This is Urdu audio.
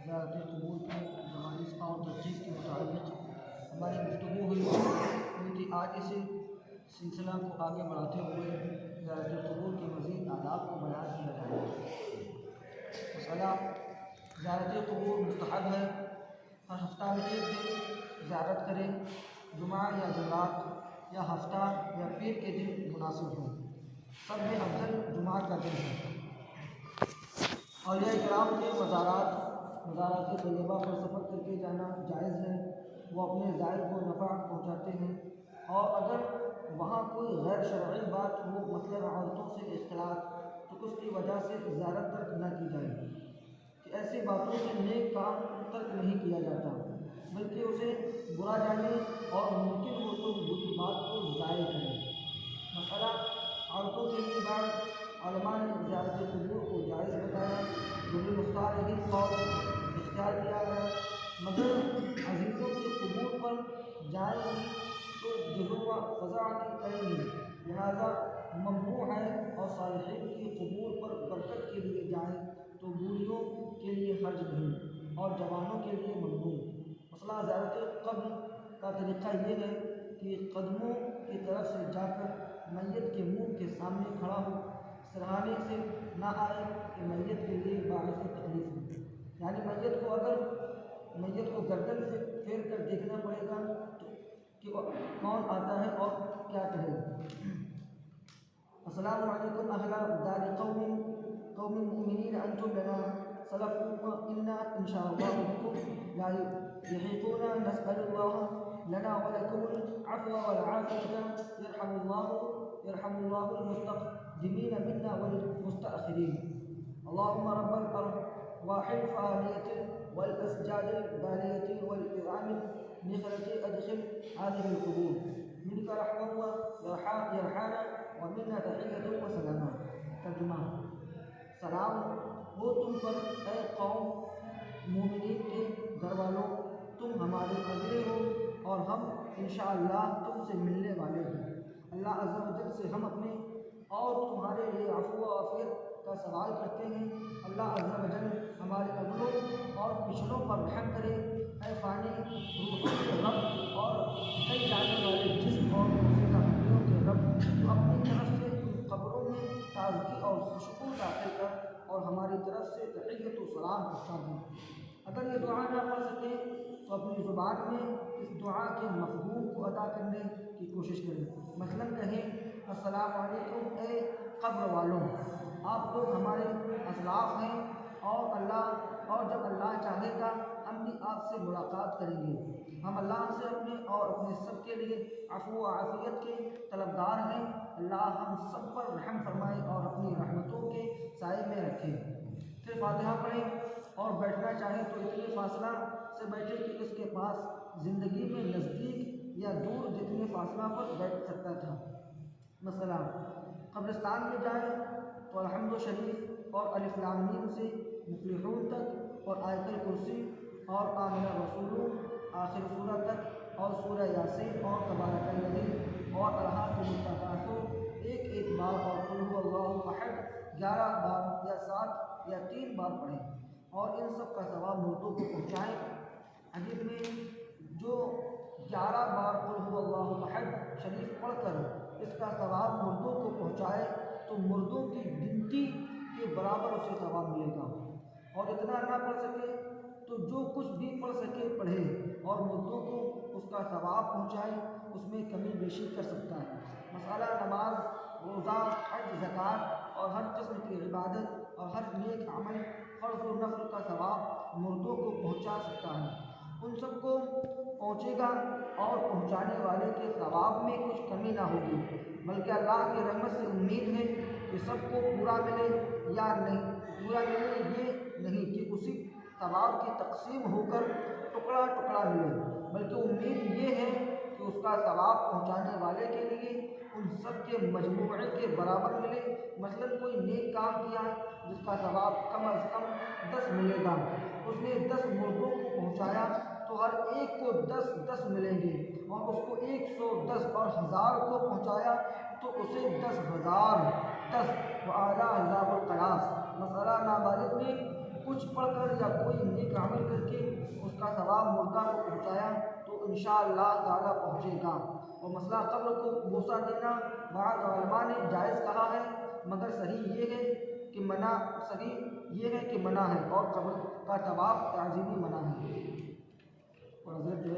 زیارت قبور کی حوادث اور ترتیب کے متعلق ہماری گفتگو ہوئی تھی۔ آج اسی سلسلہ کو آگے بڑھاتے ہوئے زیارت قبور کے مزید آداب کو بیان کیا جائے گا۔ مسئلہ زیارت قبور مستحب ہے، ہر ہفتہ میں ایک دن زیارت کریں، جمعہ یا جمعرات یا ہفتہ یا پیر کے دن مناسب ہوں۔ سب میں افضل جمعہ کا دن ہے۔ اولیاء کرام کے مزارات طیبہ پر سفر کر کے جانا جائز ہے، وہ اپنے زائر کو نفع پہنچاتے ہیں، اور اگر وہاں کوئی غیر شرعی بات ہو، مثلاً عورتوں سے اختلاط، تو اس کی وجہ سے زیارت ترک نہ کی جائے کہ ایسی باتوں سے نیک کام ترک نہیں کیا جاتا، بلکہ اسے برا جانے اور ممکن ہو تو بری بات کو ضائع کریں۔ مسئلہ عورتوں کے لیے بعض علماء نے زیارت قبور کو جائز بتایا، مختار یہی قول اختیار کیا ہے، مگر عزیزوں کے قبور پر جائیں تو جزو و فضاعت کریں گے، لہذا ممنوع ہے، اور صالحین کی قبور پر برکت کے لیے جائیں تو بوڑھیوں کے لیے حرج نہیں، اور جوانوں کے لیے ممنوع۔ مسئلہ زیارت قبر کا طریقہ یہ ہے کہ قدموں کی طرف سے جا کر میت کے منہ کے سامنے کھڑا ہو، سرہانے سے نہ آئے کہ میت کے لیے باعث تکلیف ہو، یعنی میت کو گردن سے پھیر کر دیکھنا پڑے گا کہ کون آتا ہے اور کیا کہے گا۔ السلام علیکم اہل دار قوم المؤمنین انتم لنا سلفوا انا ان شاء اللہ بكم لا يحيطون نسأل الله لنا ولكم العفو والعافية يرحم الله المستقدمين منا والمستأخرين اللهم رب الأرواح الفانية والأسجاد البالية والكرام النخلة أدخل هذه القبور منك رحمة يرحانا ومنا تحية وسلاما۔ ترجمہ: سلام ہو تم پر اے قوم مومنین کے گھر والوں، تم ہمارے اگلے ہو اور ہم انشاءاللہ تم سے ملنے والے ہیں۔ اللہ عز و جل سے ہم اپنے اور تمہارے لیے عفو و عافیت کا سوال کرتے ہیں۔ اللہ عز و جل ہمارے اگلوں اور پچھلوں پر رحم کرے۔ اے فانی روحوں کے رب اور کئی جانے والے جسم اور پوشیدہ ہڈیوں کے رب، تو اپنی طرف سے ان قبروں میں تازگی اور خوشبو داخل کر اور ہماری طرف سے تحیت و سلام پہنچا دیں۔ اگر یہ دعا نہ پڑھ سکیں تو اپنی زبان میں اس دعا کے مفہوم کو ادا کرنے کی کوشش کریں۔ مثلاً کہیں: السلام علیکم اے قبر والوں، آپ لوگ ہمارے اسلاف ہیں، اور جب اللہ چاہے گا ہم بھی آپ سے ملاقات کریں گے۔ ہم اللہ سے اپنے اور اپنے سب کے لیے عفو و عافیت کے طلبگار ہیں۔ اللہ ہم سب پر رحم فرمائے اور اپنی رحمتوں کے سائے میں رکھے۔ پھر فاتحہ پڑھیں اور بیٹھنا چاہیں تو اتنے فاصلہ سے بیٹھے کہ اس کے پاس زندگی میں نزدیک یا دور جتنے فاصلہ پر بیٹھ سکتا تھا۔ مثلا قبرستان میں جائیں تو الحمد شریف اور الف لام میم سے مفلحون تک اور آیت الکرسی اور آمن الرسول آخر سورہ تک اور سورہ یاسین اور تبارک الذی اور الہاکم التکاثر ایک بار اور قل ھو اللہ احد 11 بار یا 7 یا 3 بار پڑھیں اور ان سب کا ثواب مردوں کو پہنچائیں۔ حدیث میں جو 11 بار قل ھو اللہ احد شریف پڑھ کر اس کا ثواب مردوں کو پہنچائے تو مردوں کی گنتی کے برابر اسے ثواب ملے گا، اور اتنا نہ پڑھ سکے تو جو کچھ بھی پڑھ سکے پڑھے اور مردوں کو اس کا ثواب پہنچائے، اس میں کمی بیشی کر سکتا ہے۔ مسئلہ نماز، روزہ، حج، زکوٰۃ اور ہر قسم کی عبادت اور ہر نیک عمل فرض و نفل کا ثواب مردوں کو پہنچا سکتا ہے، ان سب کو پہنچے گا اور پہنچانے والے کے ثواب میں کچھ کمی نہ ہوگی، بلکہ اللہ کی رحمت سے امید ہے کہ سب کو پورا ملے یا نہیں پورا ملے یہ نہیں کہ اسی ثواب کی تقسیم ہو کر ٹکڑا ٹکڑا ملے، بلکہ امید یہ ہے کہ اس کا ثواب پہنچانے والے کے لیے ان سب کے مجموعے کے برابر ملے۔ مثلاً کوئی نیک کام کیا جس کا ثواب کم از کم 10 ملے گا، اس نے 10 مردوں کو پہنچایا تو تو ہر ایک کو 10 ملیں گے، اور اس کو 110 اور 1000 کو پہنچایا تو اسے 10,000 وَأَعْلَىٰ حِسَابُ الْقِيَاسِ۔ مسئلہ نابالغ نے کچھ پڑھ کر یا کوئی نیک عمل کر کے اس کا ثواب مردہ کو پہنچایا تو انشاءاللہ تعالیٰ پہنچے گا۔ اور مسئلہ قبر کو بوسہ دینا بعض علماء نے جائز کہا ہے، مگر صحیح یہ ہے کہ منع ہے، اور قبر کا طواف تعظیمی منع ہے۔ اور حضرت